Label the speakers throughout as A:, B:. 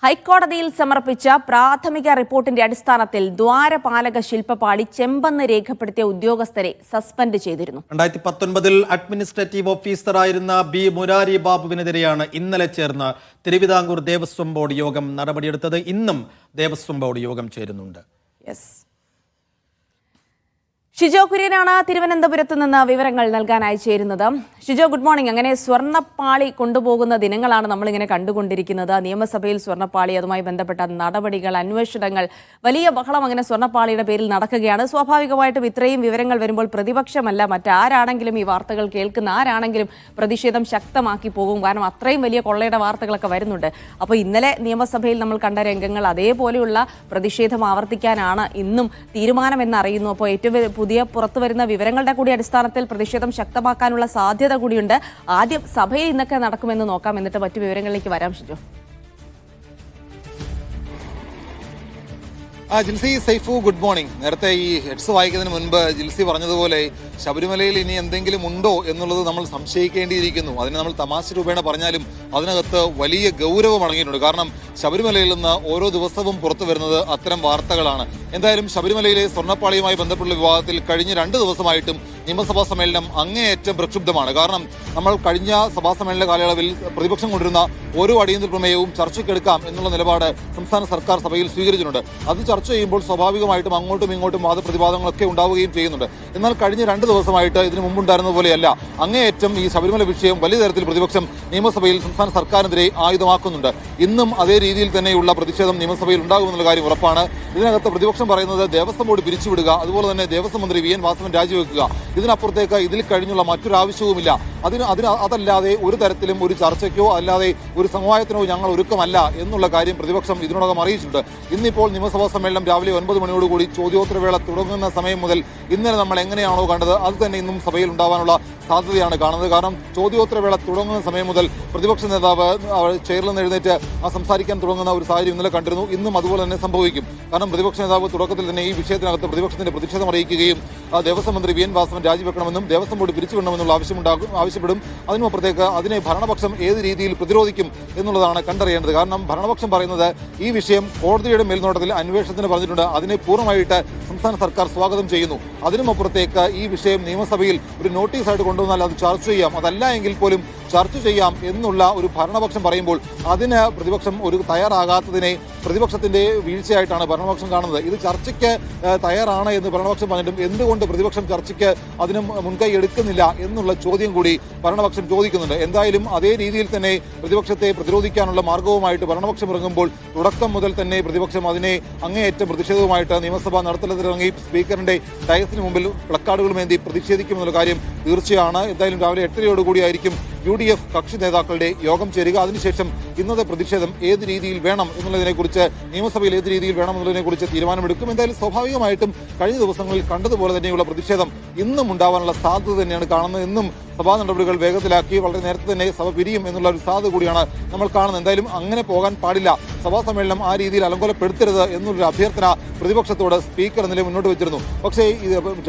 A: ഹൈക്കോടതിയിൽ സമർപ്പിച്ച പ്രാഥമിക റിപ്പോർട്ടിന്റെ അടിസ്ഥാനത്തിൽ ദ്വാരപാലക ശില്പപാളി ചെമ്പെന്ന് രേഖപ്പെടുത്തിയ ഉദ്യോഗസ്ഥരെ സസ്പെൻഡ് ചെയ്തിരുന്നു.
B: 2019 അഡ്മിനിസ്ട്രേറ്റീവ് ഓഫീസറായിരുന്ന ബി മുരാരി ബാബുവിനെതിരെയാണ് ഇന്നലെ ചേർന്ന് തിരുവിതാംകൂർ ദേവസ്വം ബോർഡ് യോഗം നടപടിയെടുത്തത്. ഇന്നും ദേവസ്വം ബോർഡ് യോഗം ചേരുന്നുണ്ട്.
A: ഷിജോ കുര്യനാണ് തിരുവനന്തപുരത്ത് നിന്ന് വിവരങ്ങൾ നൽകാനായി ചേരുന്നത്. Shijo, good morning. അങ്ങനെ സ്വർണ്ണപ്പാളി കൊണ്ടുപോകുന്ന ദിനങ്ങളാണ് നമ്മളിങ്ങനെ കണ്ടുകൊണ്ടിരിക്കുന്നത്. നിയമസഭയിൽ സ്വർണ്ണപ്പാളി, അതുമായി ബന്ധപ്പെട്ട നടപടികൾ, അന്വേഷണങ്ങൾ, വലിയ ബഹളം അങ്ങനെ സ്വർണ്ണപ്പാളിയുടെ പേരിൽ നടക്കുകയാണ്. സ്വാഭാവികമായിട്ടും ഇത്രയും വിവരങ്ങൾ വരുമ്പോൾ പ്രതിപക്ഷമല്ല മറ്റാരാണെങ്കിലും, ഈ വാർത്തകൾ കേൾക്കുന്ന ആരാണെങ്കിലും പ്രതിഷേധം ശക്തമാക്കി പോകും. കാരണം അത്രയും വലിയ കൊള്ളയുടെ വാർത്തകളൊക്കെ വരുന്നുണ്ട്. അപ്പോൾ ഇന്നലെ നിയമസഭയിൽ നമ്മൾ കണ്ട രംഗങ്ങൾ, അതേപോലെയുള്ള പ്രതിഷേധം ആവർത്തിക്കാനാണ് ഇന്നും തീരുമാനമെന്നറിയുന്നു. അപ്പോൾ ഏറ്റവും പുതിയ പുറത്തു വരുന്ന വിവരങ്ങളുടെ കൂടി അടിസ്ഥാനത്തിൽ പ്രതിഷേധം ശക്തമാക്കാനുള്ള സാധ്യത കൂടിയുണ്ട്. ആദ്യം സഭയിൽ ഇന്നൊക്കെ നടക്കുമെന്ന് നോക്കാം, എന്നിട്ട് മറ്റു വിവരങ്ങളിലേക്ക് വരാം. ഷിജോ.
C: Jilsy, Saifu, good morning. നേരത്തെ ഈ ഹെഡ്സ് വായിക്കുന്നതിന് മുൻപ് ജിൽസി പറഞ്ഞതുപോലെ ശബരിമലയിൽ ഇനി എന്തെങ്കിലും ഉണ്ടോ എന്നുള്ളത് നമ്മൾ സംശയിക്കേണ്ടിയിരിക്കുന്നു. അതിന് നമ്മൾ തമാശ രൂപേണ പറഞ്ഞാലും അതിനകത്ത് വലിയ ഗൗരവം അടങ്ങിയിട്ടുണ്ട്. കാരണം ശബരിമലയിൽ നിന്ന് ഓരോ ദിവസവും പുറത്തു വരുന്നത് അത്തരം വാർത്തകളാണ്. എന്തായാലും ശബരിമലയിലെ സ്വർണ്ണപ്പാളിയുമായി ബന്ധപ്പെട്ട വിവാദത്തിൽ കഴിഞ്ഞ 2 ദിവസമായിട്ടും നിയമസഭാ സമ്മേളനം അങ്ങേയറ്റം പ്രക്ഷുബ്ധമാണ്. കാരണം നമ്മൾ കഴിഞ്ഞ സഭാ സമ്മേളന കാലയളവിൽ പ്രതിപക്ഷം കൊണ്ടിരുന്ന ഓരോ അടിയന്തര പ്രമേയവും ചർച്ചയ്ക്കെടുക്കാം എന്നുള്ള നിലപാട് സംസ്ഥാന സർക്കാർ സഭയിൽ സ്വീകരിച്ചിട്ടുണ്ട്. അത് ചർച്ച ചെയ്യുമ്പോൾ സ്വാഭാവികമായിട്ടും അങ്ങോട്ടും ഇങ്ങോട്ടും വാദപ്രതിവാദങ്ങളൊക്കെ ഉണ്ടാവുകയും ചെയ്യുന്നുണ്ട്. എന്നാൽ കഴിഞ്ഞ 2 ദിവസമായിട്ട് ഇതിനു മുമ്പുണ്ടായിരുന്ന പോലെയല്ല. അങ്ങേയറ്റം ഈ ശബരിമല വിഷയം വലിയ തരത്തിൽ പ്രതിപക്ഷം നിയമസഭയിൽ സംസ്ഥാന സർക്കാരിനെതിരെ ആയുധമാക്കുന്നുണ്ട്. ഇന്നും അതേ രീതിയിൽ തന്നെയുള്ള പ്രതിഷേധം നിയമസഭയിൽ ഉണ്ടാകുമെന്നുള്ള കാര്യം ഉറപ്പാണ്. ഇതിനകത്ത് പ്രതിപക്ഷം പറയുന്നത് ദേവസ്വം ബോർഡ് പിരിച്ചുവിടുക, അതുപോലെ തന്നെ ദേവസ്വം മന്ത്രി വി എൻ വാസവൻ രാജിവെക്കുക. ഇതിനപ്പുറത്തേക്ക് ഇതിൽ കഴിഞ്ഞുള്ള മറ്റൊരു ആവശ്യവുമില്ല. അതല്ലാതെ ഒരു തരത്തിലും ഒരു ചർച്ചയ്ക്കോ അല്ലാതെ ഒരു സമവായത്തിനോ ഞങ്ങൾ ഒരുക്കമല്ല എന്നുള്ള കാര്യം പ്രതിപക്ഷം ഇതിനോടകം അറിയിച്ചിട്ടുണ്ട്. ഇന്നിപ്പോൾ നിയമസഭാ സമ്മേളനം രാവിലെ 9 മണിയോടുകൂടി ചോദ്യോത്തരവേള തുടങ്ങുന്ന സമയം മുതൽ ഇന്നലെ നമ്മൾ എങ്ങനെയാണോ കണ്ടത് അത് തന്നെ ഇന്നും സഭയിൽ ഉണ്ടാവാനുള്ള സാധ്യതയാണ് കാണുന്നത്. കാരണം ചോദ്യോത്തരവേള തുടങ്ങുന്ന സമയം മുതൽ പ്രതിപക്ഷ നേതാവ് ചെയറിൽ നിന്ന് എഴുന്നേറ്റ് സംസാരിക്കാൻ തുടങ്ങുന്ന ഒരു സാഹചര്യം ഇന്നലെ കണ്ടിരുന്നു. ഇന്നും അതുപോലെ തന്നെ സംഭവിക്കും. കാരണം പ്രതിപക്ഷ നേതാവ് തുടക്കത്തിൽ തന്നെ ഈ വിഷയത്തിനകത്ത് പ്രതിപക്ഷത്തിന്റെ പ്രതിഷേധം അറിയിക്കുകയും ദേവസ്വം മന്ത്രി വി എൻ വാസവൻ രാജിവെക്കണമെന്നും ദേവസ്വം ബോർഡ് പിരിച്ചുവിടണമെന്നുള്ള ആവശ്യപ്പെടും. അതിനുമപ്പുറത്തേക്ക് അതിനെ ഭരണപക്ഷം ഏത് രീതിയിൽ പ്രതിരോധിക്കും എന്നുള്ളതാണ് കണ്ടറിയേണ്ടത്. കാരണം ഭരണപക്ഷം പറയുന്നത് ഈ വിഷയം കോടതിയുടെ മേൽനോട്ടത്തിൽ അന്വേഷണത്തിന് പറഞ്ഞിട്ടുണ്ട്, അതിനെ പൂർണ്ണമായിട്ട് സംസ്ഥാന സർക്കാർ സ്വാഗതം ചെയ്യുന്നു. അതിനുമപ്പുറത്തേക്ക് ഈ വിഷയം നിയമസഭയിൽ ഒരു നോട്ടീസായിട്ട് കൊണ്ടുവന്നാൽ അത് ചർച്ച ചെയ്യാം, അതല്ല എങ്കിൽ പോലും ചർച്ച ചെയ്യാം എന്നുള്ള ഒരു ഭരണപക്ഷം പറയുമ്പോൾ അതിന് പ്രതിപക്ഷം ഒരു തയ്യാറാകാത്തതിനെ പ്രതിപക്ഷത്തിന്റെ വീഴ്ചയായിട്ടാണ് ഭരണപക്ഷം കാണുന്നത്. ഇത് ചർച്ചയ്ക്ക് തയ്യാറാണ് എന്ന് ഭരണപക്ഷം പറഞ്ഞിട്ടും എന്തുകൊണ്ട് പ്രതിപക്ഷം ചർച്ചയ്ക്ക് അതിന് മുൻകൈ എടുക്കുന്നില്ല എന്നുള്ള ചോദ്യം കൂടി ഭരണപക്ഷം ചോദിക്കുന്നുണ്ട്. എന്തായാലും അതേ രീതിയിൽ തന്നെ പ്രതിപക്ഷത്തെ പ്രതിരോധിക്കാനുള്ള മാർഗവുമായിട്ട് ഭരണപക്ഷം ഇറങ്ങുമ്പോൾ തുടക്കം മുതൽ തന്നെ പ്രതിപക്ഷം അതിനെ അങ്ങേയറ്റം പ്രതിഷേധവുമായിട്ട് നിയമസഭാ നടത്തലത്തിലിറങ്ങി സ്പീക്കറിന്റെ ഡയസിന് മുമ്പിൽ പ്ലക്കാർഡുകളുമേന്തി പ്രതിഷേധിക്കുമെന്നുള്ള കാര്യം തീർച്ചയാണ്. എന്തായാലും രാവിലെ 8:30 UDF കക്ഷി നേതാക്കളുടെ യോഗം ചേരുക. അതിനുശേഷം ഇന്നത്തെ പ്രതിഷേധം ഏത് രീതിയിൽ വേണം എന്നുള്ളതിനെക്കുറിച്ച് നിയമസഭയിൽ ഏത് രീതിയിൽ വേണം എന്നുള്ളതിനെക്കുറിച്ച് തീരുമാനമെടുക്കും. എന്തായാലും സ്വാഭാവികമായിട്ടും കഴിഞ്ഞ ദിവസങ്ങളിൽ കണ്ടതുപോലെ തന്നെയുള്ള പ്രതിഷേധം ഇന്നും ഉണ്ടാവാനുള്ള സാധ്യത തന്നെയാണ് കാണുന്നത്. ഇന്നും സഭാ നടപടികൾ വേഗത്തിലാക്കി വളരെ നേരത്തെ തന്നെ സഭ പിരിയും എന്നുള്ള ഒരു സാധ്യത കൂടിയാണ് നമ്മൾ കാണുന്നത്. എന്തായാലും അങ്ങനെ പോകാൻ പാടില്ല, സഭാ സമ്മേളനം ആ രീതിയിൽ അലങ്കോലപ്പെടുത്തരുത് എന്നുള്ളൊരു അഭ്യർത്ഥന പ്രതിപക്ഷത്തോട് സ്പീക്കർ ഇന്നലെ മുന്നോട്ട് വെച്ചിരുന്നു. പക്ഷേ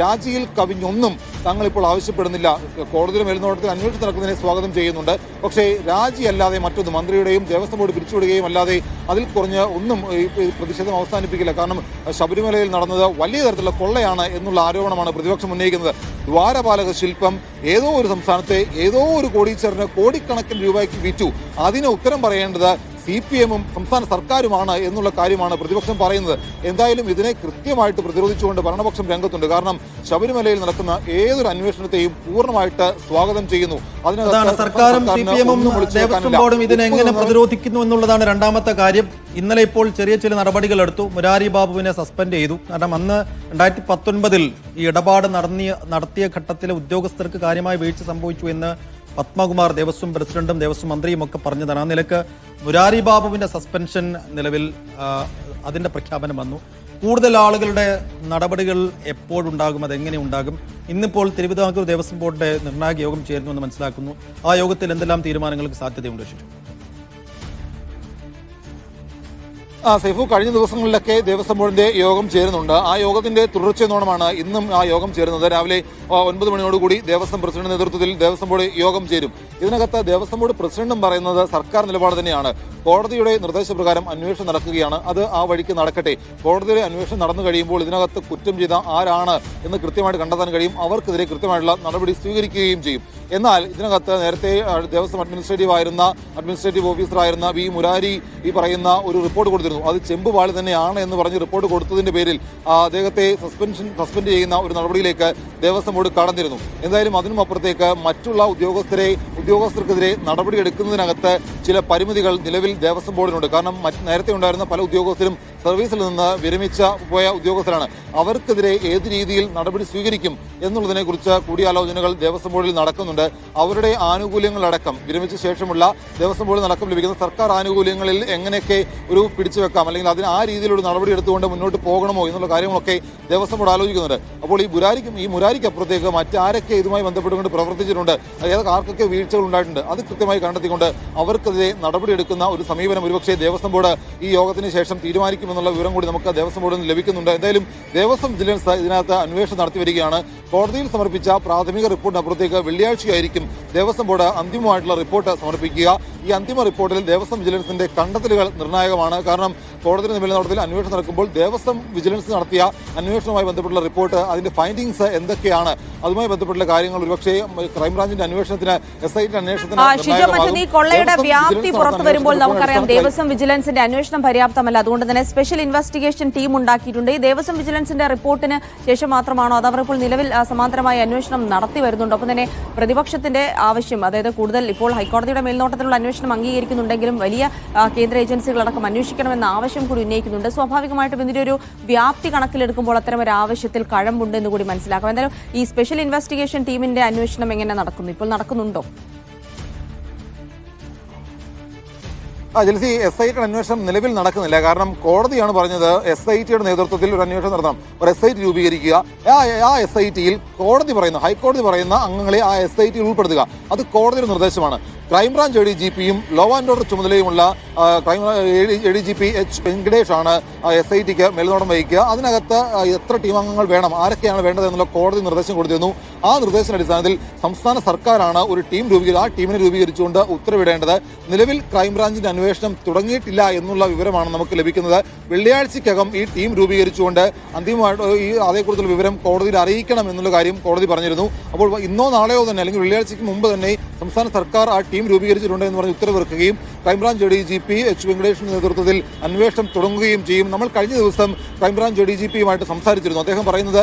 C: രാജിയിൽ കവിഞ്ഞൊന്നും തങ്ങളിപ്പോൾ ആവശ്യപ്പെടുന്നില്ല. കോടതിയുടെ മേൽനോട്ടത്തിൽ അന്വേഷണം നടക്കുന്നതിനെ സ്വാഗതം ചെയ്യുന്നുണ്ട്. പക്ഷേ രാജിയല്ലാതെ മറ്റൊന്നും, മന്ത്രിയുടെയും ദേവസ്വം ബോർഡ് പിരിച്ചുവിടുകയും അല്ലാതെ അതിൽ കുറഞ്ഞ് ഒന്നും ഈ പ്രതിഷേധം അവസാനിപ്പിക്കില്ല. കാരണം ശബരിമലയിൽ നടന്നത് വലിയ തരത്തിലുള്ള കൊള്ളയാണ് എന്നുള്ള ആരോപണമാണ് പ്രതിപക്ഷം ഉന്നയിക്കുന്നത്. ദ്വാരപാലക ശില്പം ഏതോ ഒരു സംസ്ഥാനത്തെ ഏതോ ഒരു കോടീശ്വരന് കോടിക്കണക്കിന് രൂപയ്ക്ക് വിറ്റു. അതിന് ഉത്തരം പറയേണ്ടത് CPM-ഉം സംസ്ഥാന സർക്കാരുമാണ് എന്നുള്ള കാര്യമാണ് പ്രതിപക്ഷം പറയുന്നത്. എന്തായാലും ഇതിനെ കൃത്യമായിട്ട് പ്രതിരോധിച്ചുകൊണ്ട് ഭരണപക്ഷം രംഗത്തുണ്ട്. കാരണം ശബരിമലയിൽ നടക്കുന്ന ഏതൊരു അന്വേഷണത്തെയും പൂർണ്ണമായിട്ട് സ്വാഗതം ചെയ്യുന്നു.
B: സർക്കാരും CPM-ഉം ദേവസ്വം ബോർഡും ഇതിനെ എങ്ങനെ പ്രതിരോധിക്കുന്നു എന്നുള്ളതാണ് രണ്ടാമത്തെ കാര്യം. ഇന്നലെ ഇപ്പോൾ ചെറിയ ചില നടപടികൾ എടുത്തു. മുരാരി ബാബുവിനെ സസ്പെൻഡ് ചെയ്തു. കാരണം അന്ന് 2019 ഈ ഇടപാട് നടത്തിയ ഘട്ടത്തിലെ ഉദ്യോഗസ്ഥർക്ക് കാര്യമായ വീഴ്ച സംഭവിച്ചു എന്ന് പത്മകുമാർ ദേവസ്വം പ്രസിഡന്റും ദേവസ്വം മന്ത്രിയും ഒക്കെ പറഞ്ഞതാണ്. ആ നിലക്ക് മുരാരി ബാബുവിന്റെ സസ്പെൻഷൻ നിലവിൽ അതിന്റെ പ്രഖ്യാപനം വന്നു. കൂടുതൽ ആളുകളുടെ നടപടികൾ എപ്പോഴുണ്ടാകും, അതെങ്ങനെ ഉണ്ടാകും? ഇന്നിപ്പോൾ തിരുവിതാംകൂർ ദേവസ്വം ബോർഡിന്റെ നിർണായക യോഗം ചേരുന്നു എന്ന് മനസ്സിലാക്കുന്നു. ആ യോഗത്തിൽ എന്തെല്ലാം തീരുമാനങ്ങൾക്ക് സാധ്യതയുണ്ട്?
C: സൈഫു, കഴിഞ്ഞ ദിവസങ്ങളിലൊക്കെ ദേവസ്വം ബോർഡിന്റെ യോഗം ചേരുന്നുണ്ട്. ആ യോഗത്തിന്റെ തുടർച്ചയെന്നോണമാണ് ഇന്നും ആ യോഗം ചേരുന്നത്. രാവിലെ 9 മണിയോടുകൂടി ദേവസ്വം പ്രസിഡന്റ് നേതൃത്വത്തിൽ ദേവസ്വം ബോർഡ് യോഗം ചേരും. ഇതിനകത്ത് ദേവസ്വം ബോർഡ് പ്രസിഡന്റും പറയുന്നത് സർക്കാർ നിലപാട് തന്നെയാണ്. കോടതിയുടെ നിർദ്ദേശപ്രകാരം അന്വേഷണം നടക്കുകയാണ്, അത് ആ വഴിക്ക് നടക്കട്ടെ. കോടതിയുടെ അന്വേഷണം നടന്നു കഴിയുമ്പോൾ ഇതിനകത്ത് കുറ്റം ചെയ്ത ആരാണ് എന്ന് കൃത്യമായിട്ട് കണ്ടെത്താൻ കഴിയും. അവർക്കെതിരെ കൃത്യമായിട്ടുള്ള നടപടി സ്വീകരിക്കുകയും ചെയ്യും. എന്നാൽ ഇതിനകത്ത് നേരത്തെ ദേവസ്വം അഡ്മിനിസ്ട്രേറ്റീവ് ഓഫീസറായിരുന്ന വി മുരാരി ഈ പറയുന്ന ഒരു റിപ്പോർട്ട് കൊടുത്തിരുന്നു. അത് ചെമ്പുപാളി തന്നെയാണ് എന്ന് പറഞ്ഞ് റിപ്പോർട്ട് കൊടുത്തതിന്റെ പേരിൽ അദ്ദേഹത്തെ സസ്പെൻഡ് ചെയ്യുന്ന ഒരു നടപടിയിലേക്ക് ദേവസ്വം ബോർഡ് കടന്നിരുന്നു. എന്തായാലും അതിനും അപ്പുറത്തേക്ക് മറ്റുള്ള ഉദ്യോഗസ്ഥർക്കെതിരെ നടപടിയെടുക്കുന്നതിനകത്ത് ചില പരിമിതികൾ നിലവിൽ ദേവസ്വം ബോർഡിനുണ്ട്. കാരണം നേരത്തെ ഉണ്ടായിരുന്ന പല ഉദ്യോഗസ്ഥരും സർവീസിൽ നിന്ന് പോയ ഉദ്യോഗസ്ഥരാണ്. അവർക്കെതിരെ ഏത് രീതിയിൽ നടപടി സ്വീകരിക്കും എന്നുള്ളതിനെക്കുറിച്ച് കൂടിയാലോചനകൾ ദേവസ്വം ബോർഡിൽ നടക്കുന്നുണ്ട്. അവരുടെ ആനുകൂല്യങ്ങളടക്കം വിരമിച്ച ശേഷമുള്ള ദേവസ്വം ബോർഡിൽ നടക്കം ലഭിക്കുന്ന സർക്കാർ ആനുകൂല്യങ്ങളിൽ എങ്ങനെയൊക്കെ ഒരു പിടിച്ചുവെക്കാം, അല്ലെങ്കിൽ അതിന് ആ രീതിയിലൊരു നടപടി എടുത്തുകൊണ്ട് മുന്നോട്ട് പോകണമോ എന്നുള്ള കാര്യങ്ങളൊക്കെ ദേവസ്വം ബോർഡ് ആലോചിക്കുന്നുണ്ട്. അപ്പോൾ ഈ മുരാരിക്ക് അപ്പുറത്തേക്ക് മറ്റാരൊക്കെ ഇതുമായി ബന്ധപ്പെട്ടുകൊണ്ട് പ്രവർത്തിച്ചിട്ടുണ്ട്, ആർക്കൊക്കെ വീഴ്ചകൾ ഉണ്ടായിട്ടുണ്ട്, അത് കൃത്യമായി കണ്ടെത്തിക്കൊണ്ട് അവർക്കെതിരെ നടപടിയെടുക്കുന്ന ഒരു സമീപനം ഒരുപക്ഷെ ദേവസ്വം ബോർഡ് ഈ യോഗത്തിന് ശേഷം തീരുമാനിക്കുമെന്നുള്ള വിവരം കൂടി നമുക്ക് ദേവസ്വം ബോർഡിൽ നിന്ന് ലഭിക്കുന്നുണ്ട്. എന്തായാലും ദേവസ്വം വിജിലൻസ് ഇതിനകത്ത് അന്വേഷണം നടത്തി വരികയാണ്. കോടതിയിൽ സമർപ്പിച്ച പ്രാഥമിക റിപ്പോർട്ടിനപ്പുറത്തേക്ക് വെള്ളിയാഴ്ചയായിരിക്കും ദേവസ്വം ബോർഡ് അന്തിമമായിട്ടുള്ള റിപ്പോർട്ട് സമർപ്പിക്കുക. ഈ അന്തിമ റിപ്പോർട്ടിൽ ദേവസ്വം വിജിലൻസിന്റെ കണ്ടെത്തലുകൾ നിർണായകമാണ്. കാരണം കോടതി മേൽനോട്ടത്തിൽ അന്വേഷണം നടക്കുമ്പോൾ ദേവസ്വം വിജിലൻസ് നടത്തിയ അന്വേഷണവുമായി ബന്ധപ്പെട്ടുള്ള റിപ്പോർട്ട്, അതിന്റെ ഫൈൻഡിങ്സ് എന്തൊക്കെയാണ്, അതുമായി ബന്ധപ്പെട്ടുള്ള കാര്യങ്ങൾ ഒരുപക്ഷെ ക്രൈംബ്രാഞ്ചിന്റെ അന്വേഷണത്തിന് SIT
A: അന്വേഷണത്തിന് കൊള്ളയുടെ വ്യാപ്തി പുറത്തു വരുമ്പോൾ നമുക്കറിയാം ദേവസ്വം വിജിലൻസിന്റെ അന്വേഷണം പര്യാപ്തമല്ല. അതുകൊണ്ട് തന്നെ സ്പെഷ്യൽ ഇൻവെസ്റ്റിഗേഷൻ ടീം ഉണ്ടാക്കിയിട്ടുണ്ട്. ഈ ദേവസ്വം വിജിലൻസിന്റെ റിപ്പോർട്ടിന് ശേഷം മാത്രമാണോ അത് അവർ ഇപ്പോൾ നിലവിൽ സമാന്തരമായ അന്വേഷണം നടത്തി വരുന്നുണ്ട്? ഒപ്പം തന്നെ പ്രതിപക്ഷത്തിന്റെ ആവശ്യം, അതായത് കൂടുതൽ ഇപ്പോൾ ഹൈക്കോടതിയുടെ മേൽനോട്ടത്തിലുള്ള അന്വേഷണം അംഗീകരിക്കുന്നുണ്ടെങ്കിലും വലിയ കേന്ദ്ര ഏജൻസികളടക്കം അന്വേഷിക്കണമെന്ന ആവശ്യം കൂടി ഉന്നയിക്കുന്നുണ്ട്. സ്വാഭാവികമായിട്ടും ഇതിന്റെ ഒരു വ്യാപ്തി കണക്കിലെടുക്കുമ്പോൾ അത്തരം ഒരു ആവശ്യത്തിൽ കഴമ്പുണ്ട് എന്ന് കൂടി മനസ്സിലാക്കാം. എന്തായാലും ഈ സ്പെഷ്യൽ ഇൻവെസ്റ്റിഗേഷൻ ടീമിന്റെ അന്വേഷണം എങ്ങനെ നടക്കുന്നു, ഇപ്പോൾ നടക്കുന്നുണ്ടോ?
C: ജിൽസി, SIT അന്വേഷണം നിലവിൽ നടക്കുന്നില്ല. കാരണം കോടതിയാണ് പറഞ്ഞത് SITയുടെ നേതൃത്വത്തിൽ ഒരു അന്വേഷണം നടത്തണം, ഒരു SIT രൂപീകരിക്കുക. ആ SITയിൽ ഹൈക്കോടതി പറയുന്ന അംഗങ്ങളെ ആ SITയിൽ ഉൾപ്പെടുത്തുക. അത് കോടതിയുടെ നിർദ്ദേശമാണ്. ക്രൈംബ്രാഞ്ച് ADGPയും ലോ ആൻഡ് ഓർഡർ ചുമതലയുമുള്ള ADGP H വെങ്കടേഷാണ് SITക്ക് മേൽനോട്ടം വഹിക്കുക. അതിനകത്ത് എത്ര ടീം അംഗങ്ങൾ വേണം, ആരൊക്കെയാണ് വേണ്ടത് എന്നുള്ള കോടതി നിർദ്ദേശം കൊടുത്തിരുന്നു. ആ നിർദ്ദേശത്തിന്റെ അടിസ്ഥാനത്തിൽ സംസ്ഥാന സർക്കാരാണ് ഒരു ടീം ആ ടീമിനെ രൂപീകരിച്ചുകൊണ്ട് ഉത്തരവിടേണ്ടത്. നിലവിൽ ക്രൈംബ്രാഞ്ചിന്റെ അന്വേഷണം തുടങ്ങിയിട്ടില്ല എന്നുള്ള വിവരമാണ് നമുക്ക് ലഭിക്കുന്നത്. വെള്ളിയാഴ്ചക്കകം ഈ ടീം രൂപീകരിച്ചുകൊണ്ട് അന്തിമമായിട്ട് അതേക്കുറിച്ചുള്ള വിവരം കോടതിയിൽ അറിയിക്കണം എന്നുള്ള കാര്യം കോടതി പറഞ്ഞിരുന്നു. അപ്പോൾ ഇന്നോ നാളെയോ തന്നെ, അല്ലെങ്കിൽ വെള്ളിയാഴ്ചയ്ക്ക് മുമ്പ് തന്നെ സംസ്ഥാന സർക്കാർ ആ ടീം രൂപീകരിച്ചിട്ടുണ്ട് എന്ന് പറഞ്ഞ് ഉത്തരവിറക്കുകയും ക്രൈംബ്രാഞ്ച് ADGP H വെങ്കടേഷിന്റെ നേതൃത്വത്തിൽ അന്വേഷണം തുടങ്ങുകയും ചെയ്യും. നമ്മൾ കഴിഞ്ഞ ദിവസം ക്രൈംബ്രാഞ്ച് ADGPയുമായിട്ട് സംസാരിച്ചിരുന്നു. അദ്ദേഹം പറയുന്നത്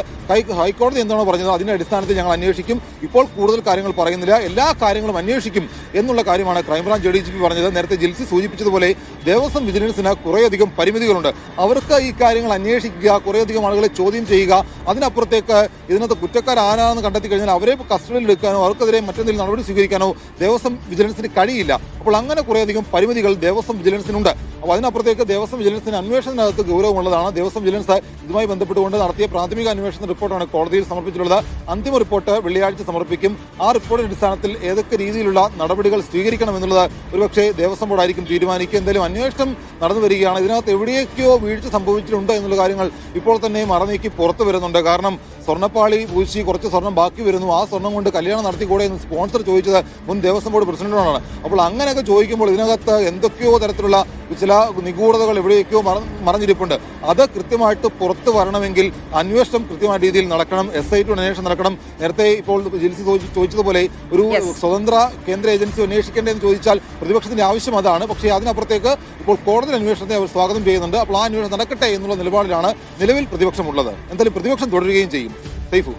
C: ഹൈക്കോടതി എന്താണോ പറഞ്ഞത് അതിന്റെ അടിസ്ഥാനത്തിൽ ഞങ്ങൾ അന്വേഷിക്കും, ഇപ്പോൾ കൂടുതൽ കാര്യങ്ങൾ പറയുന്നില്ല, എല്ലാ കാര്യങ്ങളും അന്വേഷിക്കും എന്നുള്ള കാര്യമാണ് ക്രൈംബ്രാഞ്ച് ADGP പറഞ്ഞത്. നേരത്തെ ജിൽസി സൂചിപ്പിച്ചതുപോലെ ദേവസ്വം വിജിലൻസിന് കുറേയധികം പരിമിതികളുണ്ട്. അവർക്ക് ഈ കാര്യങ്ങൾ അന്വേഷിക്കുക, കുറേയധികം ആളുകളെ ചോദ്യം ചെയ്യുക, അതിനപ്പുറത്തേക്ക് ഇതിനകത്ത് കുറ്റക്കാരാണെന്ന് കണ്ടെത്തി കഴിഞ്ഞാൽ അവരെ കസ്റ്റഡിയിൽ എടുക്കാനോ അവർക്കെതിരെ മറ്റെന്തെങ്കിലും നടപടി സ്വീകരിക്കാനോ ദേവസ്വം വിജിലൻസിന് കഴിയില്ല. അപ്പോൾ അങ്ങനെ കുറേയധികം പരിമിതികൾ ദേവസ്വം വിജിലൻസിനുണ്ട്. അപ്പോൾ അതിനപ്പുറത്തേക്ക് ദേവസ്വം വിജിലൻസിന് അന്വേഷണത്തിനകത്ത് ഗൗരവമുള്ളതാണ്. ദേവസ്വം വിജിലൻസ് ഇതുമായി ബന്ധപ്പെട്ടുകൊണ്ട് നടത്തിയ പ്രാഥമിക അന്വേഷണ റിപ്പോർട്ടാണ് കോടതിയിൽ സമർപ്പിച്ചിട്ടുള്ളത്. അന്തിമ റിപ്പോർട്ട് വെള്ളിയാഴ്ച സമർപ്പിക്കും. ആ റിപ്പോർട്ടിന്റെ അടിസ്ഥാനത്തിൽ ഏതൊക്കെ രീതിയിലുള്ള നടപടികൾ സ്വീകരിക്കണം എന്നുള്ളത് ഒരുപക്ഷെ ദേവസ്വം ബോർഡായിരിക്കും തീരുമാനിക്കുക. എന്തായാലും അന്വേഷണം നടന്നു വരികയാണ്. ഇതിനകത്ത് എവിടെയൊക്കെയോ വീഴ്ച സംഭവിച്ചിട്ടുണ്ട് എന്നുള്ള കാര്യങ്ങൾ ഇപ്പോൾ തന്നെ മറനീക്കി പുറത്തു വരുന്നുണ്ട്. കാരണം സ്വർണ്ണപ്പാളി പൂശി കുറച്ച് സ്വർണം ബാക്കി വരുന്നു, ആ സ്വർണം കൊണ്ട് കല്യാണം നടത്തിക്കൂടെ എന്ന് സ്പോൺസർ ചോദിച്ചത് മുൻ ദേവസ്വം ബോർഡ് പ്രസിഡന്റാണ്. അപ്പോൾ അങ്ങനെയൊക്കെ ചോദിക്കുമ്പോൾ ഇതിനകത്ത് എന്തൊക്കെയോ തരത്തിലുള്ള ചില നിഗൂഢതകൾ എവിടെയൊക്കെയോ മറഞ്ഞിരിപ്പുണ്ട്. അത് കൃത്യമായിട്ട് പുറത്തു വരണമെങ്കിൽ അന്വേഷണം കൃത്യമായ രീതിയിൽ നടക്കണം, SIT അന്വേഷണം നടക്കണം. നേരത്തെ ഇപ്പോൾ ജിൽസി ചോദിച്ചതുപോലെ ഒരു സ്വതന്ത്ര കേന്ദ്ര ഏജൻസി അന്വേഷിക്കേണ്ടതെന്ന് ചോദിച്ചാൽ പ്രതിപക്ഷത്തിന്റെ ആവശ്യം അതാണ്. പക്ഷേ അതിനപ്പുറത്തേക്ക് ഇപ്പോൾ കോടതി അന്വേഷണത്തെ അവർ സ്വാഗതം ചെയ്യുന്നുണ്ട്. അപ്പോൾ ആ അന്വേഷണം നടക്കട്ടെ എന്നുള്ള നിലപാടിലാണ് നിലവിൽ പ്രതിപക്ഷമുള്ളത്. എന്തായാലും പ്രതിപക്ഷം തുടരുകയും ചെയ്യും. സൈഫു.